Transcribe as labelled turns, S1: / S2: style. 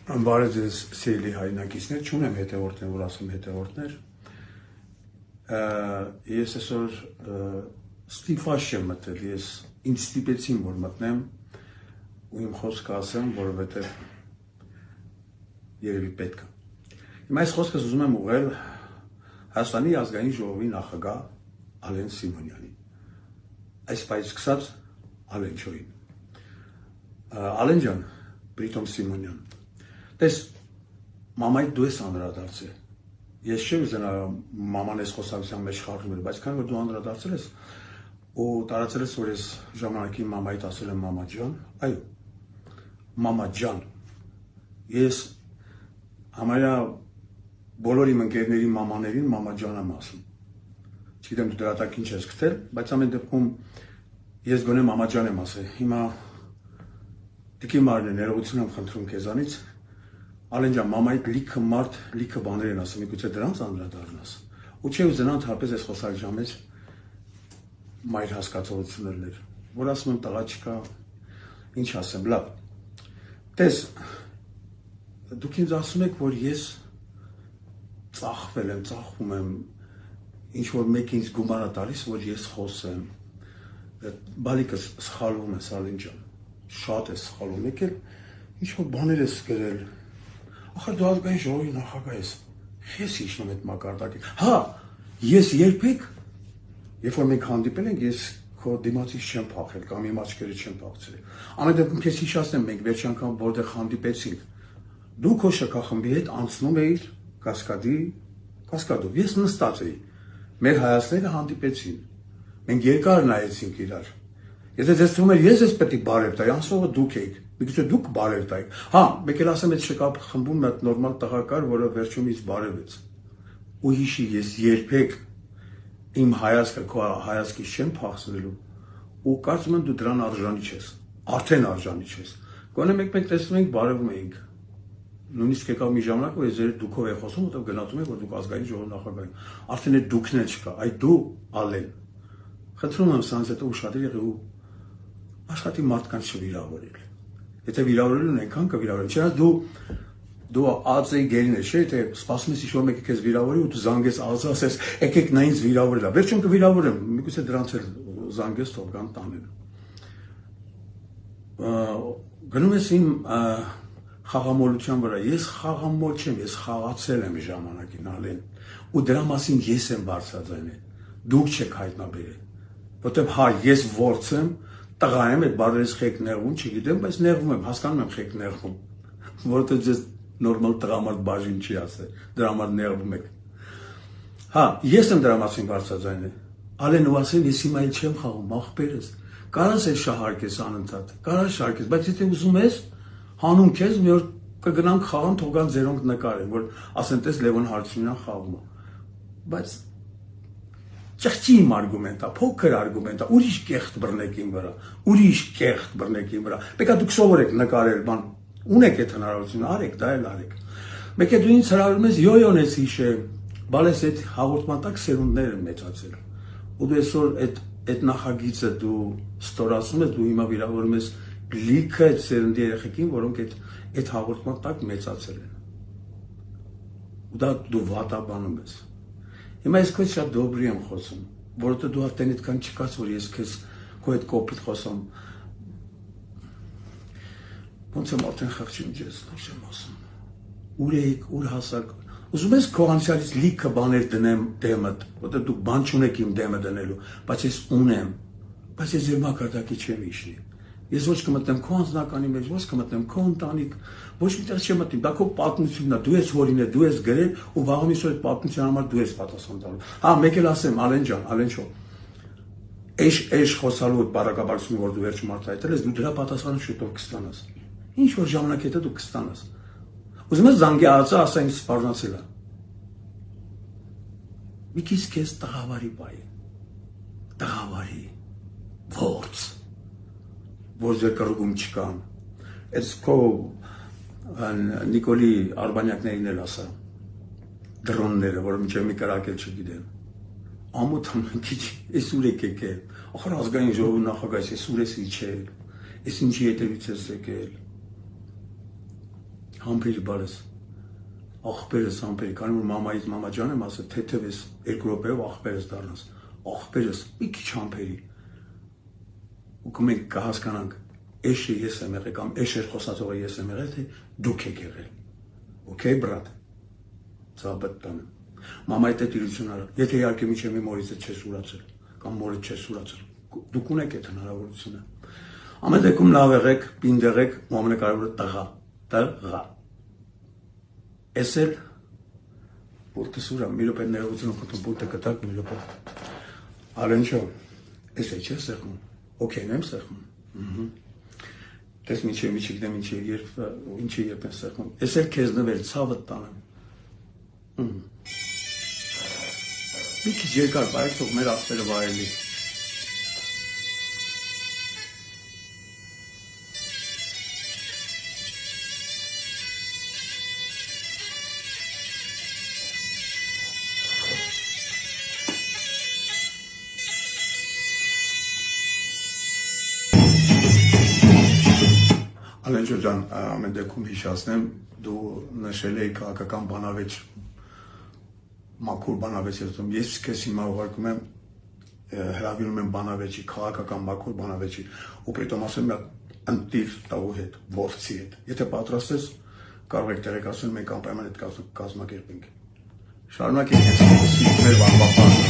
S1: Բարև ձեզ սիրելի հայրենակիցներ, չունեմ հետևորդներ, որ ասեմ հետևորդներ։ Ես այսօր ստիպված եմ մտել, ես ինձ ստիպեցին, որ մտնեմ ու իմ խոսքը ասեմ, որովհետև երևի պետք է։ Հիմա այս խոսքս ուզում եմ ուղղել Հայաստանի ազգային ժողովի նախագահ Ալեն Սիմոնյանին։ Այս պայից սկսած Ալենչոյին։ Ալեն ջան, Պրիտոմ Սիմոնյան, տես, մամայդ դու ես անդրադարձել։ Ես չեմ ուզենա մաման ես խոսակցության մեջ խառնվել, բայց քանի որ դու անդրադարձել ես ու տարածել ես, որ ես ժամանակի մամայդ ասել եմ մամա ջան, այո, մամա ջան, ես համարյա բոլոր իմ ընկերների մամաներին մամա ջան եմ ասում։ Չգիտեմ դու դրա տակ ինչ ես գտել, բայց ամեն դեպքում ես գոնե մամա ջան եմ ասել։ Հիմա Տիկի Մարն է, ներողություն եմ խնդրում քեզանից։ Ալեն ջան, մամայիդ լիքը մարդ, լիքը բաներ են ասում, միգուցե դրանց անդրադառնաս։ Ու չէ ուզենա ընդհանրապես այս խոսակցության մեջ մայր հասկացողություններ, որ ասում եմ տղա չկա, ինչ ասեմ, լավ։ Տես, դուք ինձ ասում եք, որ ես ծախվել եմ, ծախվում եմ, ինչ որ մեկ ինձ գումար է տալիս, որ ես խոսեմ։ Բալիկս սխալվում ես, Ալեն ջան, շատ ես սխալվում, եկել ինչ որ բաներ ես գրել։ Ախր դու ազգային ժողովի նախագահ ես, ես իջնում այդ մակարդակին։ Հա, ես երբեք, երբ որ մենք հանդիպել ենք, ես քո դիմացից չեմ փախել կամ իմ աչքերը չեմ փախցրել։ Ամեն դեպքում քեզ հիշացնեմ, մենք վերջ անգամ որտեղ հանդիպեցինք, դու քո շքախմբի հետ անցնում էիր Կասկադով, ես նստած էի, մեր հայացքները հանդիպեցին, մենք երկար նայեցինք իրար։ Եթե ձեզ թվում էր ես պետք է բարև տայի, անցողը դուք եք, միգուցե դուք բարև տայիք։ Հա, մեկ էլ ասեմ, այդ շքախմբում մի հատ նորմալ տղա կար, որը վերջում ինձ բարևեց։ Ու հիշի, ես երբեք իմ հայացքը քո հայացքից չեմ փախցնելու։ Ու կարծում եմ դու դրան արժանի չես, արդեն արժանի չես։ Գոնե մեկ-մեկ տեսնում ենք բարևում էինք։ Նույնիսկ եկավ մի ժամանակ, որ ես դուքով եմ խոսում, որտեղ գնացում եմ, որ դուք ազգային ժողովի նախագահ եք։ Արդեն այդ դուքն էլ չկա, այ դու Ալեն։ Խնդրում եմ սրանց հետո ուշադիր եղի ու աշխատի մարդկանց չվիրավորել։ Եթե վիրավորել են, այնքան կվիրավորեն։ Չէ՞ դու ԱԾ-ի գերին ես, չէ՞, եթե սպասում ես ինչ-որ մեկը քեզ վիրավորի ու դու զանգես ԱԾ ասես, եկեք նա ինձ վիրավորել է։ Վերջում կվիրավորեմ, միգուցե դրանց էլ զանգես թող գան տանեն։ Գնում ես իմ խաղամոլության վրա, ես խաղամոլ չեմ, ես խաղացել եմ ժամանակին Ալեն, ու դրա մասին ես եմ բարձրաձայնել, դուք չեք հայտնաբերել, որտեղ հա ես ворց եմ, տղա եմ, այդ բարերից խեք նեղվում, չգիտեմ, բայց նեղվում եմ, հասկանում եմ խեք նեղվում, որովհետև ձեզ նորմալ տղամարդ բաժին չի ասել, դրա համար նեղվում եք։ Հա, ես եմ դրա մասին բարձրաձայնել, Ալեն ու ասել, ես հիմա չեմ խաղում, աղբերս, կարաս է շահարկես անընդհատ, կարաս շահարկես, բայց եթե ուզում ես, հանում քեզ մի օր կգնանք խաղան, թող գան ձերոնք նկարեն, որ ասեն տես Լևոն Հարությունյան խաղում է։ Բայց ճղճի իմ արգումենտա, փոքր արգումենտա, ուրիշ կեղտ բռնեք իմ վրա, ուրիշ կեղտ բռնեք իմ վրա։ Մեկ է դուք սովորեք նկարել, բան, ունեք այդ հնարավորությունը, արեք, դա էլ արեք։ Մեկ է դու ինձ հրավիրում ես յոյոն ես հիշել, բալես այդ հաղորդման տակ սերունդներ են մեծացել։ Ու դու այսօր այդ նախագիծը դու ստորացնում ես, դու հիմա վիրավորում ես լիքը այդ սերնդի երեխեքին, որոնք այդ հաղորդման տակ մեծացել են։ Ու դա դու վատաբանում ես։ Հիմա ես քեզ շատ դոբրի եմ խոսում, որովհետև դու արդեն այդքան չկաս, որ ես քեզ քո այդ կոպիտ խոսում։ Ոնց եմ արդեն խղճում ես, ինչ եմ ասում։ Ուր եք, ուր հասակ։ Ուզում ես քո անցյալից լիքը բաներ դնեմ դեմդ, որովհետև դու բան չունեք իմ դեմը դնելու, բայց ես ունեմ, բայց ես ձեր մակարդակի չեմ իջնի։ Ես ոչ կմտնեմ քո անձնականի մեջ, ոչ կմտնեմ քո ընտանիք, ոչ միտեղ չեմ մտնի, դա քո պատմությունն է, դու ես հորինել, դու ես գրել ու վաղամիս այդ պատմության համար դու ես պատասխան տալու։ Հա, մեկ էլ ասեմ, Ալեն ջան, Ալեն շո։ Էշ խոսալու բարակաբարությունը, որ դու վերջում արտահայտել ես, դու դրա պատասխանը շուտով կստանաս։ Ինչ որ ժամանակ հետո դու կստանաս։ Ուզում ես զանգի ԱԾ ասա ինձ սպառնացել է։ Մի քիչ քեզ տղավարի բայ։ Տղավարի ворց որ ձեր կրկում չկան, այս քո Նիկոլի Արբանյակներին էլ ասա, դրոնները, որ մինչև մի կրակել չգիտեն, ամոթ քիչ, ես ուր եք եկել, ախր ազգային ժողովի նախագահ ես ուր ես իջել, ես ինչի հետևից ես եկել, Համբերի բարես, աղբերս համբերի, քանի որ մամայից մամաջան եմ ասել, թեթև ես 2 րոպեով աղբերս դառնաս, աղբերս մի քիչ համբերի, ու մենք կհասկանանք, էշը ես եմ եղել, կամ էշեր խոսացողը ես եմ եղել, թե դուք եք եղել, okay բրատ, ծաբըտ տանը, մամայի տե տիրություն արա, եթե իհարկե միջև իմ մորից չես ուրացել, կամ մորից չես ուրացել, դուք ունեք այդ հնարավորությունը, ամեն դեպքում լավ եղեք, պինդ եղեք, ու ամենակարևորը տղա, ես էլ, պուլտը սուրա, մի րոպե ներողություն խնդրում, պուլտը կտակ, մի րոպե, Արենչո, ես է չես սեղմում, օքեյն եմ սեղմում, տես միջև գիտեմ ինչի երբ են սեղմում, ես էլ քեզ նվել, ցավը տանեմ, մի քիչ երկար բայք թող մեր աղբերը վայելի, Ալենջո ջան, ամեն դեպքում հիշացնեմ, դու նշել էի քաղաքական բանավեճ, մաքուր բանավեճ ես քեզ հիմա ուղարկում եմ, հրավիրում եմ բանավեճի, քաղաքական մաքուր բանավեճի, ու պրիտոմ ասեմ ընտիր տաղու հետ, որդի հետ, եթե պատրաստ ես, կարող եք տեղեկացնել, մենք անպայման այդ կազմակերպենք, շարունակենք մեր վանվապանը,